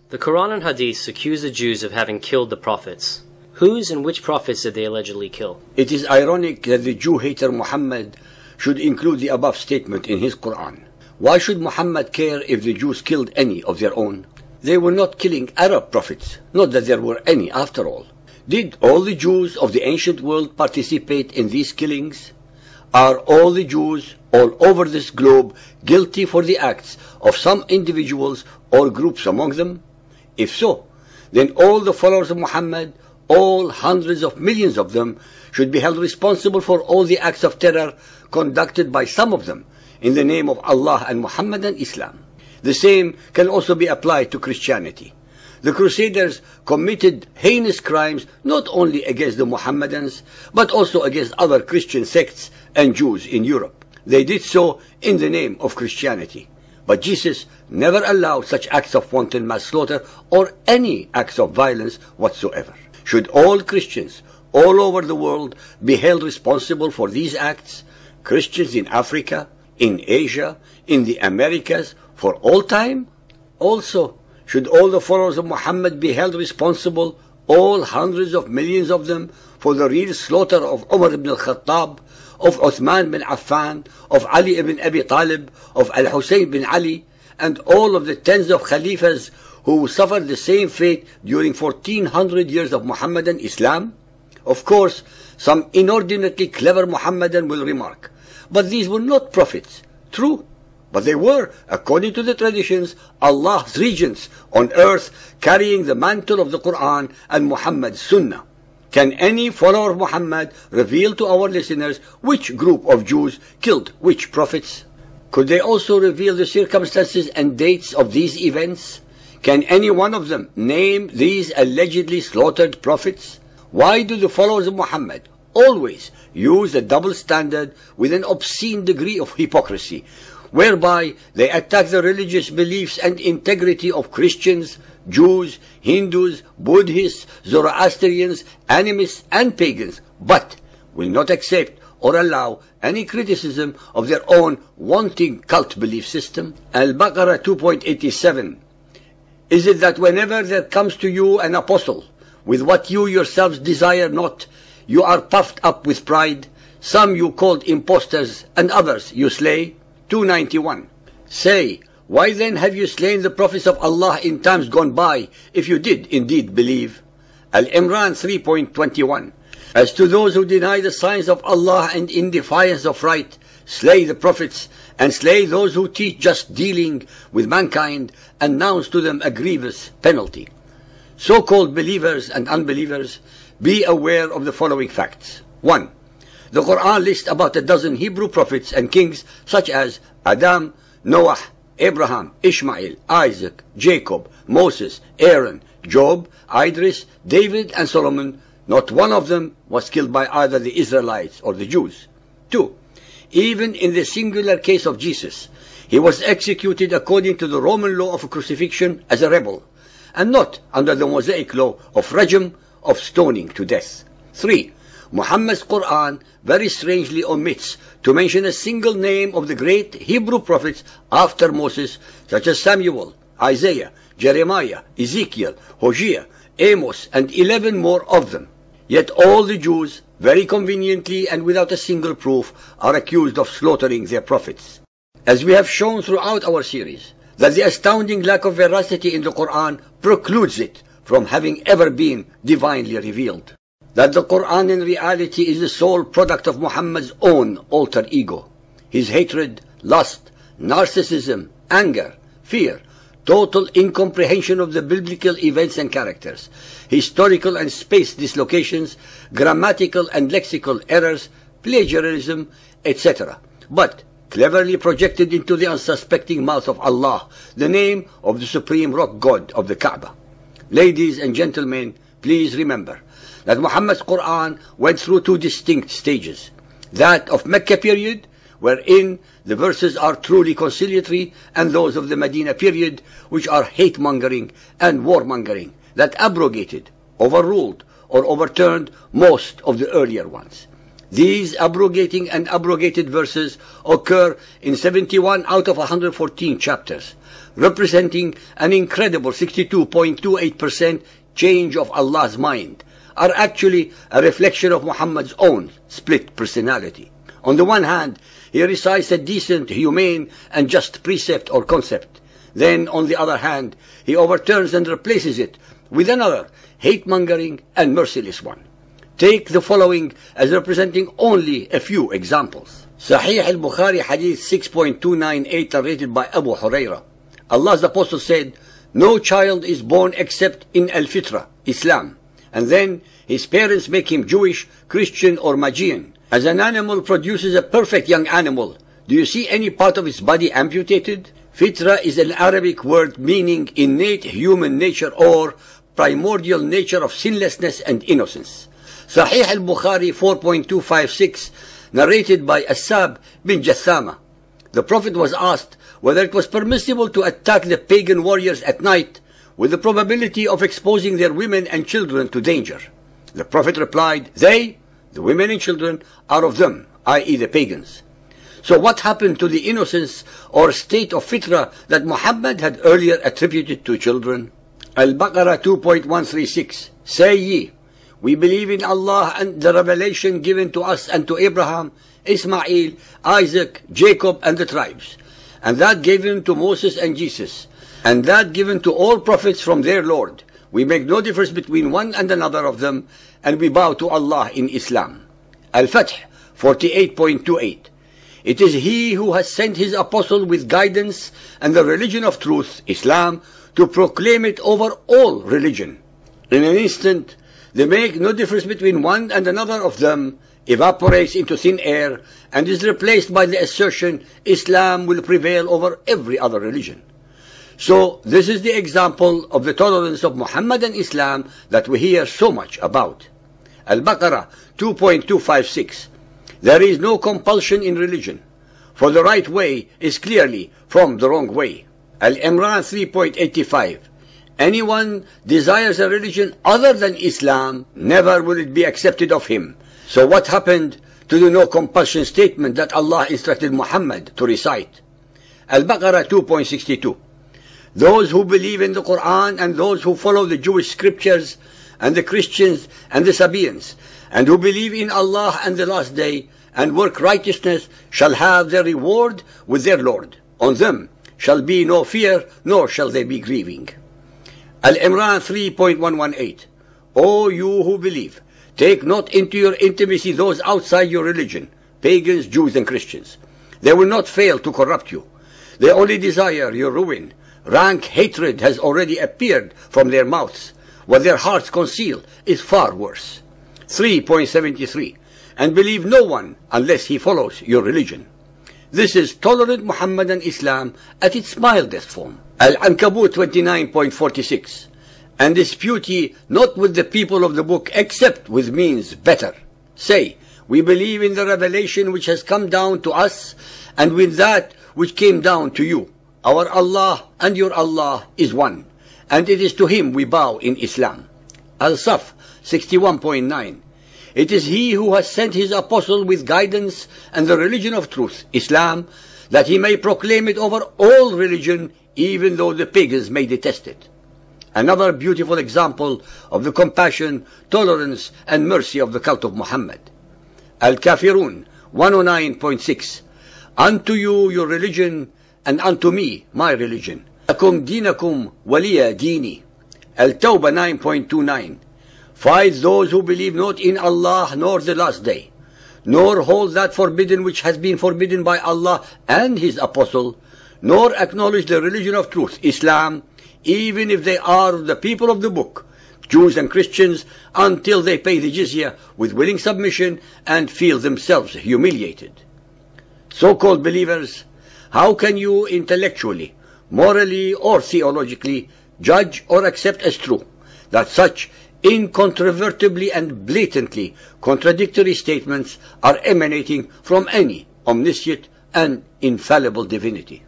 The Quran and Hadith accuse the Jews of having killed the prophets. Whose and which prophets did they allegedly kill? It is ironic that the Jew-hater Muhammad should include the above statement in his Quran. Why should Muhammad care if the Jews killed any of their own? They were not killing Arab prophets, not that there were any after all. Did all the Jews of the ancient world participate in these killings? Are all the Jews all over this globe guilty for the acts of some individuals or groups among them? If so, then all the followers of Muhammad, all hundreds of millions of them, should be held responsible for all the acts of terror conducted by some of them in the name of Allah and Muhammad and Islam. The same can also be applied to Christianity. The Crusaders committed heinous crimes not only against the Mohammedans, but also against other Christian sects and Jews in Europe. They did so in the name of Christianity. But Jesus never allowed such acts of wanton manslaughter or any acts of violence whatsoever. Should all Christians all over the world be held responsible for these acts? Christians in Africa, in Asia, in the Americas, for all time? Also, should all the followers of Muhammad be held responsible, all hundreds of millions of them, for the real slaughter of Umar ibn al-Khattab, of Uthman bin Affan, of Ali ibn Abi Talib, of Al-Hussein bin Ali, and all of the tens of Khalifas who suffered the same fate during 1400 years of Muhammadan Islam? Of course, some inordinately clever Muhammadan will remark, but these were not prophets. True, but they were, according to the traditions, Allah's regents on earth, carrying the mantle of the Quran and Muhammad's Sunnah. Can any follower of Muhammad reveal to our listeners which group of Jews killed which prophets? Could they also reveal the circumstances and dates of these events? Can any one of them name these allegedly slaughtered prophets? Why do the followers of Muhammad always use a double standard with an obscene degree of hypocrisy, whereby they attack the religious beliefs and integrity of Christians, Jews, Hindus, Buddhists, Zoroastrians, animists, and pagans, but will not accept or allow any criticism of their own wanting cult belief system? Al-Baqarah 2.87. Is it that whenever there comes to you an apostle with what you yourselves desire not, you are puffed up with pride? Some you called impostors, and others you slay? 291. Say, why then have you slain the prophets of Allah in times gone by, if you did indeed believe? Al-Imran 3.21. As to those who deny the signs of Allah and in defiance of right, slay the prophets, and slay those who teach just dealing with mankind, announce to them a grievous penalty. So-called believers and unbelievers, be aware of the following facts. 1. The Quran lists about a dozen Hebrew prophets and kings such as Adam, Noah, Abraham, Ishmael, Isaac, Jacob, Moses, Aaron, Job, Idris, David, and Solomon. Not one of them was killed by either the Israelites or the Jews. 2. Even in the singular case of Jesus, he was executed according to the Roman law of crucifixion as a rebel, and not under the Mosaic law of rajm, of stoning to death. 3. Muhammad's Quran very strangely omits to mention a single name of the great Hebrew prophets after Moses, such as Samuel, Isaiah, Jeremiah, Ezekiel, Hosea, Amos, and 11 more of them. Yet all the Jews, very conveniently and without a single proof, are accused of slaughtering their prophets. As we have shown throughout our series, that the astounding lack of veracity in the Quran precludes it from having ever been divinely revealed. That the Quran in reality is the sole product of Muhammad's own alter ego. His hatred, lust, narcissism, anger, fear, total incomprehension of the biblical events and characters, historical and space dislocations, grammatical and lexical errors, plagiarism, etc. But cleverly projected into the unsuspecting mouth of Allah, the name of the supreme rock god of the Kaaba. Ladies and gentlemen, please remember that Muhammad's Quran went through two distinct stages. That of Mecca period, wherein the verses are truly conciliatory, and those of the Medina period, which are hate-mongering and war-mongering, that abrogated, overruled, or overturned most of the earlier ones. These abrogating and abrogated verses occur in 71 out of 114 chapters, representing an incredible 62.28% change of Allah's mind, are actually a reflection of Muhammad's own split personality. On the one hand, he recites a decent, humane, and just precept or concept. Then, on the other hand, he overturns and replaces it with another, hate-mongering and merciless one. Take the following as representing only a few examples. Sahih al-Bukhari Hadith 6.298 narrated by Abu Hurairah. Allah's Apostle said, "No child is born except in al-Fitra, Islam, and then his parents make him Jewish, Christian or Magian. As an animal produces a perfect young animal, do you see any part of its body amputated?" Fitra is an Arabic word meaning innate human nature or primordial nature of sinlessness and innocence. Sahih al-Bukhari 4.256 narrated by Asab bin Jathama. The Prophet was asked whether it was permissible to attack the pagan warriors at night with the probability of exposing their women and children to danger. The Prophet replied, "They, the women and children, are of them," i.e. the pagans. So what happened to the innocence or state of fitra that Muhammad had earlier attributed to children? Al-Baqarah 2.136. Say ye, we believe in Allah and the revelation given to us and to Abraham, Ismail, Isaac, Jacob and the tribes, and that given to Moses and Jesus, and that given to all prophets from their Lord. We make no difference between one and another of them, and we bow to Allah in Islam. Al-Fath 48.28. It is He who has sent His apostle with guidance and the religion of truth, Islam, to proclaim it over all religion. In an instant, they make no difference between one and another of them, evaporates into thin air, and is replaced by the assertion, Islam will prevail over every other religion. So, this is the example of the tolerance of Muhammad and Islam that we hear so much about. Al-Baqarah 2.256. There is no compulsion in religion, for the right way is clearly from the wrong way. Al-Imran 3.85. Anyone desires a religion other than Islam, never will it be accepted of him. So what happened to the no compulsion statement that Allah instructed Muhammad to recite? Al-Baqarah 2.62. Those who believe in the Quran and those who follow the Jewish scriptures and the Christians and the Sabians, and who believe in Allah and the last day, and work righteousness, shall have their reward with their Lord. On them shall be no fear, nor shall they be grieving. Al-Imran 3.118. O you who believe, take not into your intimacy those outside your religion, pagans, Jews and Christians. They will not fail to corrupt you. They only desire your ruin. Rank hatred has already appeared from their mouths. What their hearts conceal is far worse. 3.73. And believe no one unless he follows your religion. This is tolerant Muhammadan Islam at its mildest form. Al-Ankabut 29.46. And dispute ye not with the people of the book except with means better. Say, we believe in the revelation which has come down to us and with that which came down to you. Our Allah and your Allah is one, and it is to Him we bow in Islam. Al-Saf 61.9. It is He who has sent His apostle with guidance and the religion of truth, Islam, that He may proclaim it over all religion, even though the pagans may detest it. Another beautiful example of the compassion, tolerance, and mercy of the cult of Muhammad. Al-Kafirun 109.6. Unto you your religion, and unto me my religion. Lakum dinakum waliya dini. Al-Tawbah 9.29. Fight those who believe not in Allah nor the last day, nor hold that forbidden which has been forbidden by Allah and His apostle, nor acknowledge the religion of truth, Islam, even if they are the people of the book, Jews and Christians, until they pay the jizya with willing submission and feel themselves humiliated. So-called believers, how can you intellectually, morally or theologically judge or accept as true that such incontrovertibly and blatantly contradictory statements are emanating from any omniscient and infallible divinity?